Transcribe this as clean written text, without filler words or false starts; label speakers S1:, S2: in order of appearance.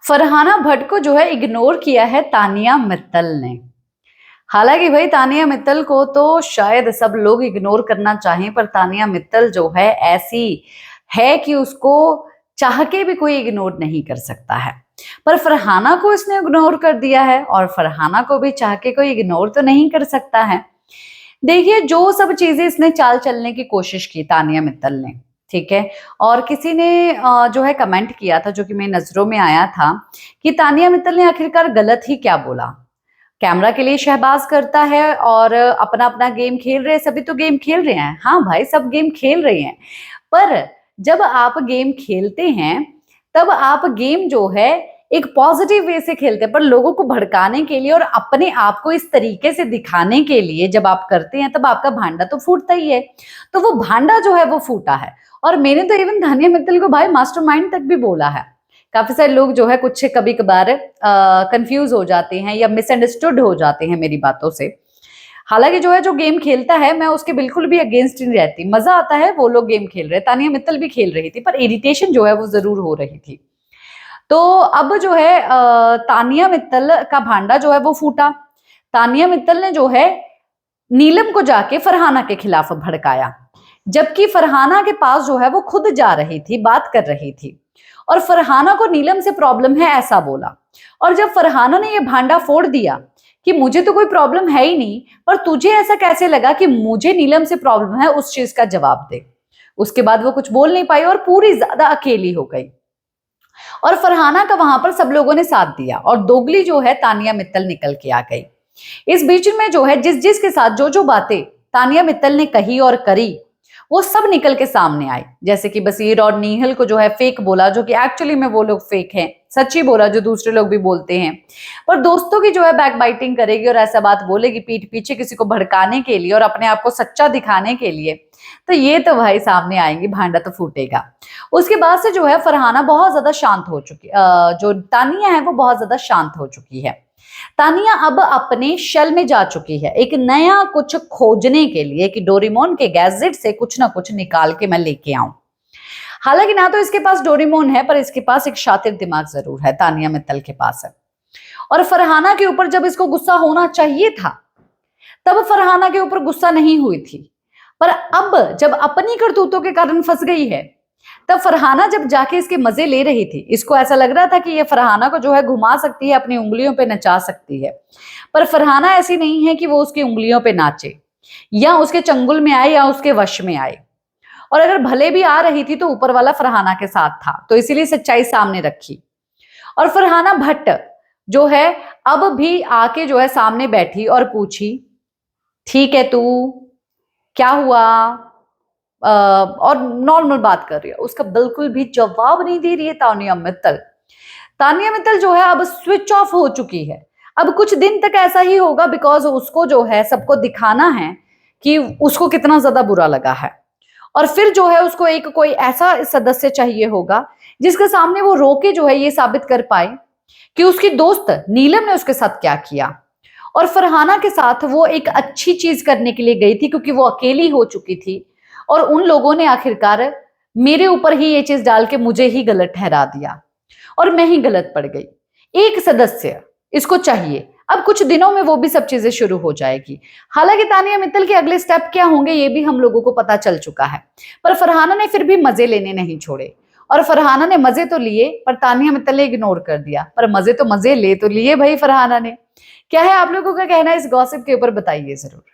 S1: फरहाना भट्ट को जो है इग्नोर किया है तानिया मित्तल ने। हालांकि भाई तानिया मित्तल को तो शायद सब लोग इग्नोर करना चाहें, पर तानिया मित्तल जो है ऐसी है कि उसको चाह के भी कोई इग्नोर नहीं कर सकता है। पर फरहाना को इसने इग्नोर कर दिया है और फरहाना को भी चाह के कोई इग्नोर तो नहीं कर सकता है। देखिए, जो सब चीजें इसने चाल चलने की कोशिश की तानिया मित्तल ने, ठीक है। और किसी ने जो है कमेंट किया था, जो कि मेरी नजरों में आया था, कि तानिया मित्तल ने आखिरकार गलत ही क्या बोला। कैमरा के लिए शहबाज करता है और अपना अपना गेम खेल रहे हैं, सभी तो गेम खेल रहे हैं। हाँ भाई, सब गेम खेल रहे हैं, पर जब आप गेम खेलते हैं तब आप गेम जो है एक पॉजिटिव वे से खेलते हैं, पर लोगों को भड़काने के लिए और अपने आप को इस तरीके से दिखाने के लिए जब आप करते हैं तब आपका भांडा तो फूटता ही है। तो वो भांडा जो है वो फूटा है। और मैंने तो इवन तानिया मित्तल को भाई मास्टरमाइंड तक भी बोला है। काफी सारे लोग जो है कुछ कभी कभार कंफ्यूज हो जाते हैं या मिसअंडरस्टूड हो जाते हैं मेरी बातों से। हालांकि जो है जो गेम खेलता है, मैं उसके बिल्कुल भी अगेंस्ट नहीं रहती। मजा आता है, वो लोग गेम खेल रहे हैं, तानिया मित्तल भी खेल रही थी, पर इरिटेशन जो है वो जरूर हो रही थी। तो अब जो है तानिया मित्तल का भांडा जो है वो फूटा। तानिया मित्तल ने जो है नीलम को जाके फरहाना के खिलाफ भड़काया, जबकि फरहाना के पास जो है वो खुद जा रही थी, बात कर रही थी, और फरहाना को नीलम से प्रॉब्लम है ऐसा बोला। और जब फरहाना ने ये भांडा फोड़ दिया कि मुझे तो कोई प्रॉब्लम है ही नहीं, पर तुझे ऐसा कैसे लगा कि मुझे नीलम से प्रॉब्लम है, उस चीज का जवाब दे। उसके बाद वो कुछ बोल नहीं पाई और पूरी ज्यादा अकेली हो गई। और फरहाना का वहां पर सब लोगों ने साथ दिया और दोगली जो है तानिया मित्तल निकल के आ गई। इस बीच में जो है जिस जिस के साथ जो जो बातें तानिया मित्तल ने कही और करी, वो सब निकल के सामने आई। जैसे कि बसीर और नीहल को जो है फेक बोला, जो कि एक्चुअली में वो लोग फेक हैं। सच्ची बोला, जो दूसरे लोग भी बोलते हैं। पर दोस्तों की जो है बैक बाइटिंग करेगी और ऐसा बात बोलेगी पीठ पीछे किसी को भड़काने के लिए और अपने आप को सच्चा दिखाने के लिए, तो ये तो भाई सामने आएंगी, भांडा तो फूटेगा। उसके बाद से जो है फरहाना बहुत ज्यादा शांत हो चुकी, जो तानिया है वो बहुत ज्यादा शांत हो चुकी है। तानिया अब अपने शेल में जा चुकी है, एक नया कुछ खोजने के लिए कि डोरेमोन के गैजेट से कुछ ना कुछ निकाल के मैं लेके आऊं। हालांकि ना तो इसके पास डोरेमोन है, पर इसके पास एक शातिर दिमाग जरूर है, तानिया मित्तल के पास है। और फरहाना के ऊपर जब इसको गुस्सा होना चाहिए था, तब फरहाना के ऊपर गुस्सा नहीं हुई थी। पर अब जब अपनी करतूतों के कारण फंस गई है, तब फरहाना जब जाके इसके मजे ले रही थी, इसको ऐसा लग रहा था कि ये फरहाना को जो है घुमा सकती है, अपनी उंगलियों पे नचा सकती है। पर फरहाना ऐसी नहीं है कि वो उसकी उंगलियों पे नाचे या उसके चंगुल में आए या उसके वश में आए। और अगर भले भी आ रही थी तो ऊपर वाला फरहाना के साथ था, तो इसीलिए सच्चाई सामने रखी। और फरहाना भट्ट जो है अब भी आके जो है सामने बैठी और पूछी, ठीक है तू क्या हुआ, और नॉर्मल बात कर रही है। उसका बिल्कुल भी जवाब नहीं दे रही है तानिया मित्तल। तानिया मित्तल जो है अब स्विच ऑफ हो चुकी है। अब कुछ दिन तक ऐसा ही होगा, बिकॉज उसको जो है सबको दिखाना है कि उसको कितना ज्यादा बुरा लगा है। और फिर जो है उसको एक कोई ऐसा सदस्य चाहिए होगा जिसके सामने वो रोके जो है ये साबित कर पाए कि उसकी दोस्त नीलम ने उसके साथ क्या किया। और फरहाना के साथ वो एक अच्छी चीज करने के लिए गई थी, क्योंकि वो अकेली हो चुकी थी और उन लोगों ने आखिरकार मेरे ऊपर ही ये चीज डाल के मुझे ही गलत ठहरा दिया और मैं ही गलत पड़ गई। एक सदस्य इसको चाहिए। अब कुछ दिनों में वो भी सब चीजें शुरू हो जाएगी। हालांकि तानिया मित्तल के अगले स्टेप क्या होंगे ये भी हम लोगों को पता चल चुका है, पर फरहाना ने फिर भी मजे लेने नहीं छोड़े। और फरहाना ने मजे तो लिए, पर तानिया मित्तल ने इग्नोर कर दिया। पर मजे तो मजे ले तो लिए भाई फरहाना ने। क्या है आप लोगों का कहना इस गॉसिप के ऊपर, बताइए जरूर।